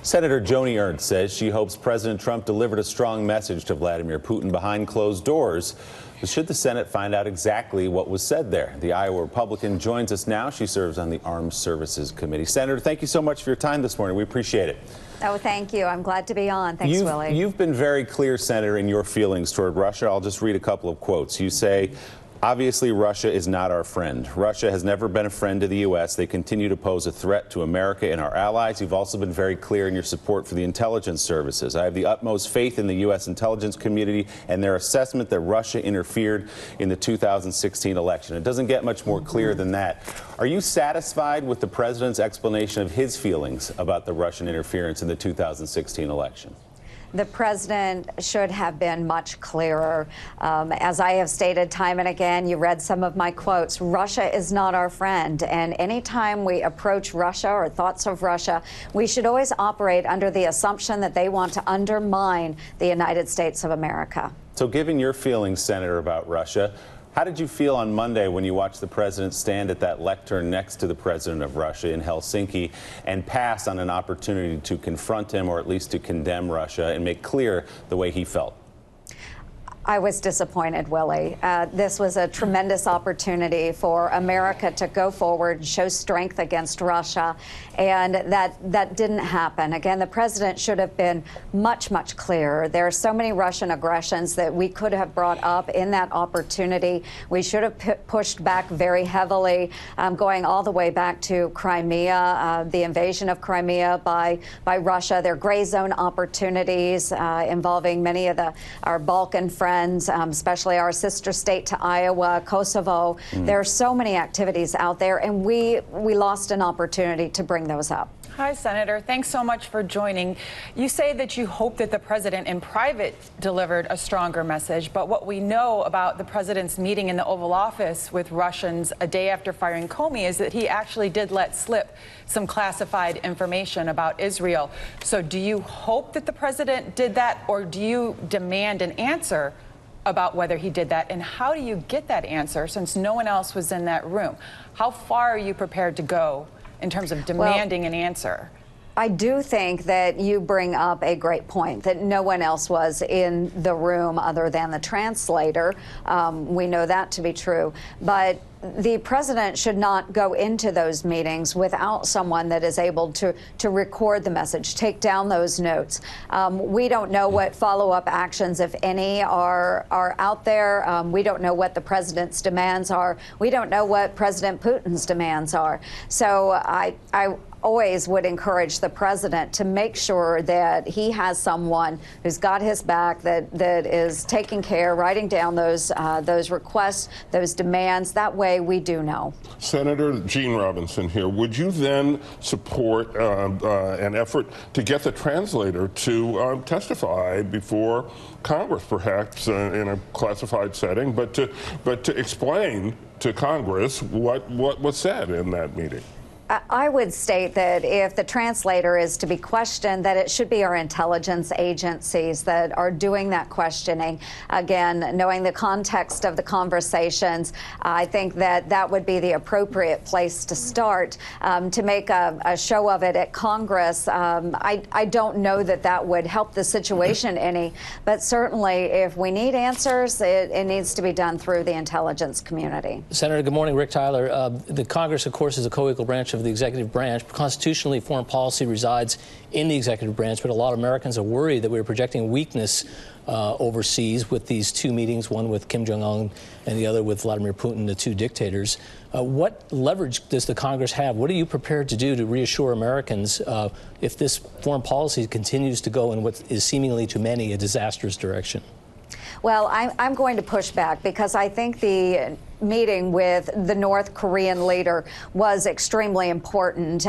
Senator Joni Ernst says she hopes President Trump delivered a strong message to Vladimir Putin behind closed doors. But should the Senate find out exactly what was said there? The Iowa Republican joins us now. She serves on the Armed Services Committee. Senator, thank you so much for your time this morning. We appreciate it. Oh, thank you. I'm glad to be on. Thanks, Willie. You've been very clear, Senator, in your feelings toward Russia. I'll just read a couple of quotes. You say, obviously, Russia is not our friend. Russia has never been a friend to the U.S. They continue to pose a threat to America and our allies. You've also been very clear in your support for the intelligence services. I have the utmost faith in the U.S. intelligence community and their assessment that Russia interfered in the 2016 election. It doesn't get much more clear than that. Are you satisfied with the president's explanation of his feelings about the Russian interference in the 2016 election? The president should have been much clearer. As I have stated time and again, you read some of my quotes, Russia is not our friend. And anytime we approach Russia or thoughts of Russia, we should always operate under the assumption that they want to undermine the United States of America. So given your feelings, Senator, about Russia, how did you feel on Monday when you watched the president stand at that lectern next to the president of Russia in Helsinki and pass on an opportunity to confront him or at least to condemn Russia and make clear the way he felt? I was disappointed, Willie. This was a tremendous opportunity for America to go forward and show strength against Russia, and that didn't happen. Again, the president should have been much, much clearer. There are so many Russian aggressions that we could have brought up in that opportunity. We should have pushed back very heavily, going all the way back to Crimea, the invasion of Crimea by Russia. There are gray zone opportunities involving many of our Balkan friends. Especially our sister state to Iowa, Kosovo. There are so many activities out there, and we lost an opportunity to bring those up. Hi, Senator. Thanks so much for joining. You say that you hope that the president in private delivered a stronger message, but what we know about the president's meeting in the Oval Office with Russians a day after firing Comey is that he actually did let slip some classified information about Israel. So do you hope that the president did that, or do you demand an answer about whether he did that? And how do you get that answer since no one else was in that room? How far are you prepared to go in terms of demanding an answer? I do think that you bring up a great point, that no one else was in the room other than the translator. We know that to be true. But the president should not go into those meetings without someone that is able to record the message, take down those notes. We don't know what follow-up actions, if any, are out there. We don't know what the president's demands are. We don't know what President Putin's demands are. So I always would encourage the president to make sure that he has someone who's got his back, that is taking care, writing down those requests, those demands. That way we do know. Senator Gene Robinson here. Would you then support an effort to get the translator to testify before Congress, perhaps in a classified setting, but to explain to Congress what was said in that meeting? I would state that if the translator is to be questioned, that it should be our intelligence agencies that are doing that questioning. Again, knowing the context of the conversations, I think that would be the appropriate place to start. To make a show of it at Congress, I don't know that would help the situation any, but certainly if we need answers, it needs to be done through the intelligence community. Senator, good morning. Rick Tyler. The Congress, of course, is a co-equal branch of the executive branch. Constitutionally, foreign policy resides in the executive branch, but a lot of Americans are worried that we're projecting weakness overseas with these two meetings, one with Kim Jong-un and the other with Vladimir Putin, the two dictators. What leverage does the Congress have? What are you prepared to do to reassure Americans if this foreign policy continues to go in what is seemingly to many a disastrous direction? Well, I'm going to push back because I think the meeting with the North Korean leader was extremely important.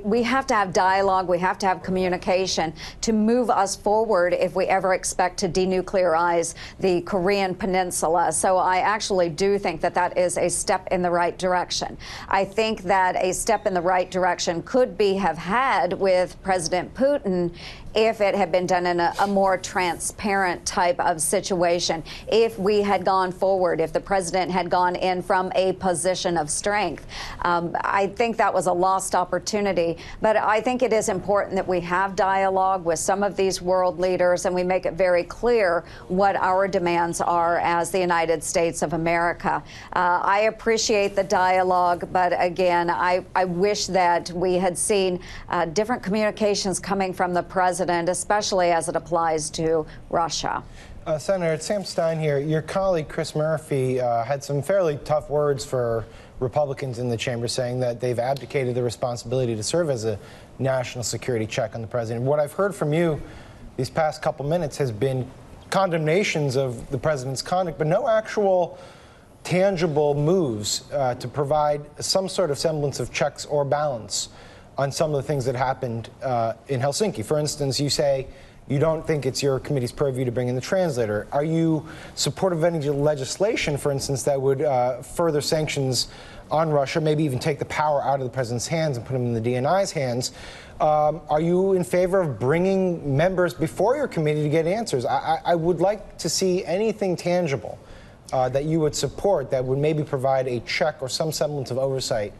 We have to have dialogue, we have to have communication to move us forward if we ever expect to denuclearize the Korean peninsula. So I actually do think that is a step in the right direction. I think that a step in the right direction could have had with President Putin if it had been done in a more transparent type of situation, if we had gone forward, if the president had gone in from a position of strength. I think that was a lost opportunity, but I think it is important that we have dialogue with some of these world leaders and we make it very clear what our demands are as the United States of America. I appreciate the dialogue, but again, I wish that we had seen different communications coming from the president, especially as it applies to Russia. Senator, it's Sam Stein here. Your colleague, Chris Murphy, had some fairly tough words for Republicans in the chamber, saying that they've abdicated the responsibility to serve as a national security check on the president. What I've heard from you these past couple minutes has been condemnations of the president's conduct, but no actual tangible moves to provide some sort of semblance of checks or balance on some of the things that happened in Helsinki. For instance, you say you don't think it's your committee's purview to bring in the translator. Are you supportive of any legislation, for instance, that would further sanctions on Russia, maybe even take the power out of the president's hands and put them in the DNI's hands? Are you in favor of bringing members before your committee to get answers? I would like to see anything tangible that you would support that would maybe provide a check or some semblance of oversight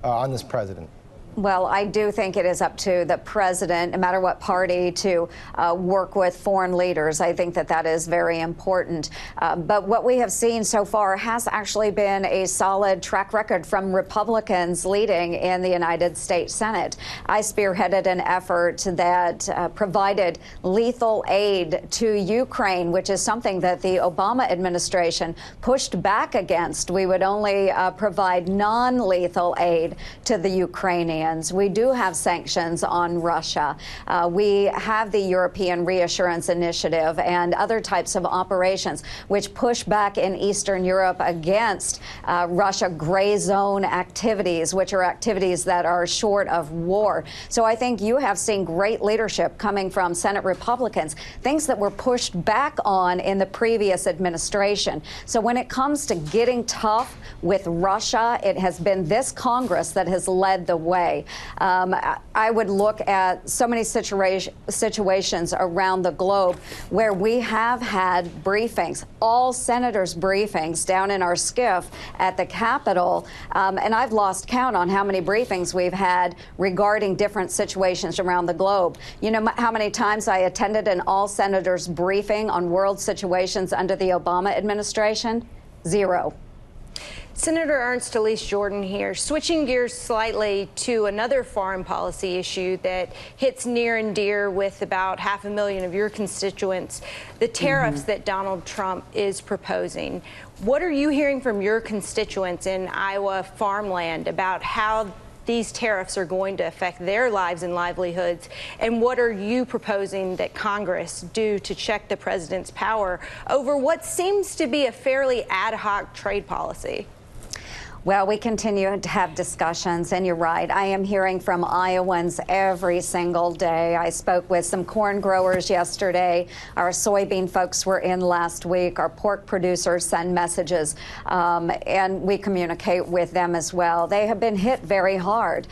on this president. Well, I do think it is up to the president, no matter what party, to work with foreign leaders. I think that that is very important. But what we have seen so far has actually been a solid track record from Republicans leading in the United States Senate. I spearheaded an effort that provided lethal aid to Ukraine, which is something that the Obama administration pushed back against. We would only provide non-lethal aid to the Ukrainians. We do have sanctions on Russia. We have the European Reassurance Initiative and other types of operations which push back in Eastern Europe against Russia gray zone activities, which are activities that are short of war. So I think you have seen great leadership coming from Senate Republicans, things that were pushed back on in the previous administration. So when it comes to getting tough with Russia, it has been this Congress that has led the way. I would look at so many situations around the globe where we have had briefings, all senators' briefings down in our SCIF at the Capitol, and I've lost count on how many briefings we've had regarding different situations around the globe. You know how many times I attended an all senators briefing on world situations under the Obama administration? Zero. Senator Ernst, Elise Jordan here. Switching gears slightly to another foreign policy issue that hits near and dear with about 500,000 of your constituents, the tariffs that Donald Trump is proposing. What are you hearing from your constituents in Iowa farmland about how these tariffs are going to affect their lives and livelihoods? And what are you proposing that Congress do to check the president's power over what seems to be a fairly ad hoc trade policy? Well, we continue to have discussions, and you're right. I am hearing from Iowans every single day. I spoke with some corn growers yesterday. Our soybean folks were in last week. Our pork producers send messages, and we communicate with them as well. They have been hit very hard.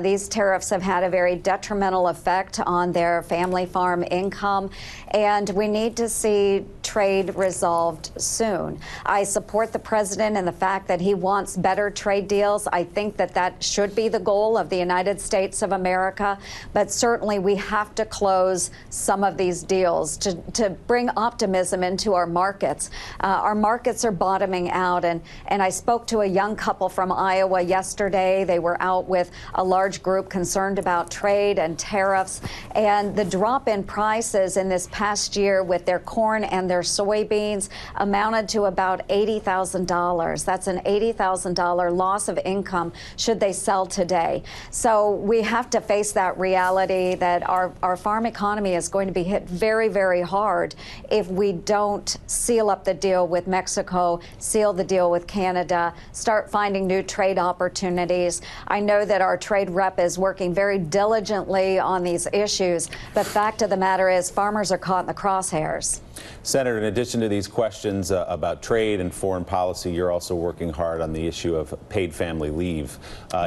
These tariffs have had a very detrimental effect on their family farm income, and we need to see trade resolved soon. I support the president in the fact that he wants better trade deals. I think that that should be the goal of the United States of America, but certainly we have to close some of these deals to bring optimism into our markets. Our markets are bottoming out, and I spoke to a young couple from Iowa yesterday. They were out with a large group concerned about trade and tariffs, and the drop in prices in this past year with their corn and their soybeans amounted to about $80,000. That's an $80,000 loss of income should they sell today. So we have to face that reality that our farm economy is going to be hit very, very hard if we don't seal up the deal with Mexico, seal the deal with Canada, start finding new trade opportunities. I know that our trade rep is working very diligently on these issues, but fact of the matter is farmers are caught in the crosshairs. Senator, in addition to these questions about trade and foreign policy, you're also working hard on the issue issue of paid family leave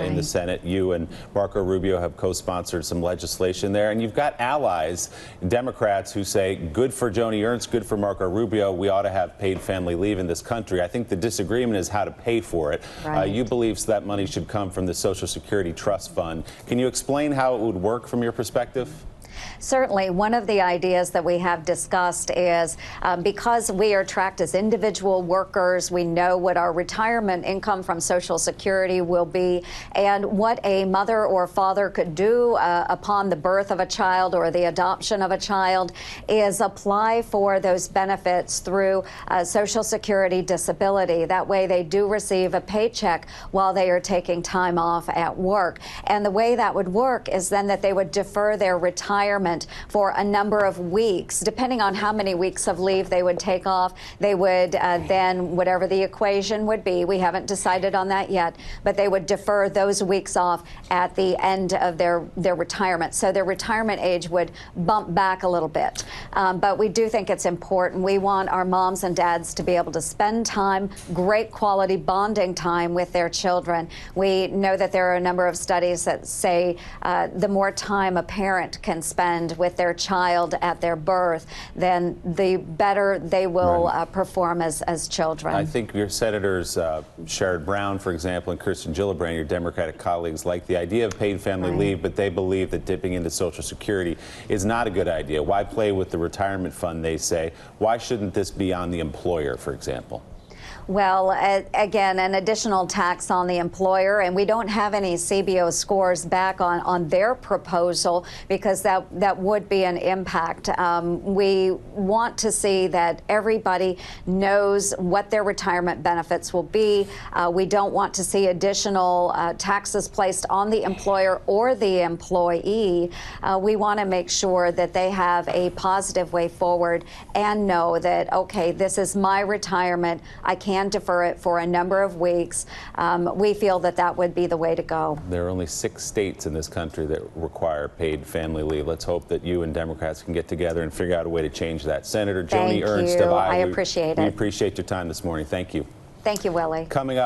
in the Senate. You and Marco Rubio have co-sponsored some legislation there, and you've got allies, Democrats, who say, good for Joni Ernst, good for Marco Rubio, we ought to have paid family leave in this country. I think the disagreement is how to pay for it. You believe that money should come from the Social Security Trust Fund. Can you explain how it would work from your perspective? Certainly. One of the ideas that we have discussed is because we are tracked as individual workers, we know what our retirement income from Social Security will be, and what a mother or father could do upon the birth of a child or the adoption of a child is apply for those benefits through Social Security disability. That way they do receive a paycheck while they are taking time off at work. And the way that would work is then that they would defer their retirement for a number of weeks. Depending on how many weeks of leave they would take off, they would then, whatever the equation would be, we haven't decided on that yet, but they would defer those weeks off at the end of their retirement. So their retirement age would bump back a little bit. But we do think it's important. We want our moms and dads to be able to spend time, great quality bonding time with their children. We know that there are a number of studies that say the more time a parent can spend with their child at their birth, then the better they will perform as children. I think your senators, Sherrod Brown, for example, and Kirsten Gillibrand, your Democratic colleagues, like the idea of paid family leave, but they believe that dipping into Social Security is not a good idea. Why play with the retirement fund, they say? Why shouldn't this be on the employer, for example? Well, again, an additional tax on the employer, and we don't have any CBO scores back on their proposal because that would be an impact. We want to see that everybody knows what their retirement benefits will be. We don't want to see additional taxes placed on the employer or the employee. We want to make sure that they have a positive way forward and know that, okay, this is my retirement. I can defer it for a number of weeks. We feel that that would be the way to go. There are only 6 states in this country that require paid family leave. Let's hope that you and Democrats can get together and figure out a way to change that. Senator Joni Ernst of Iowa. I appreciate it. We appreciate your time this morning. Thank you. Thank you, Willie. Coming up.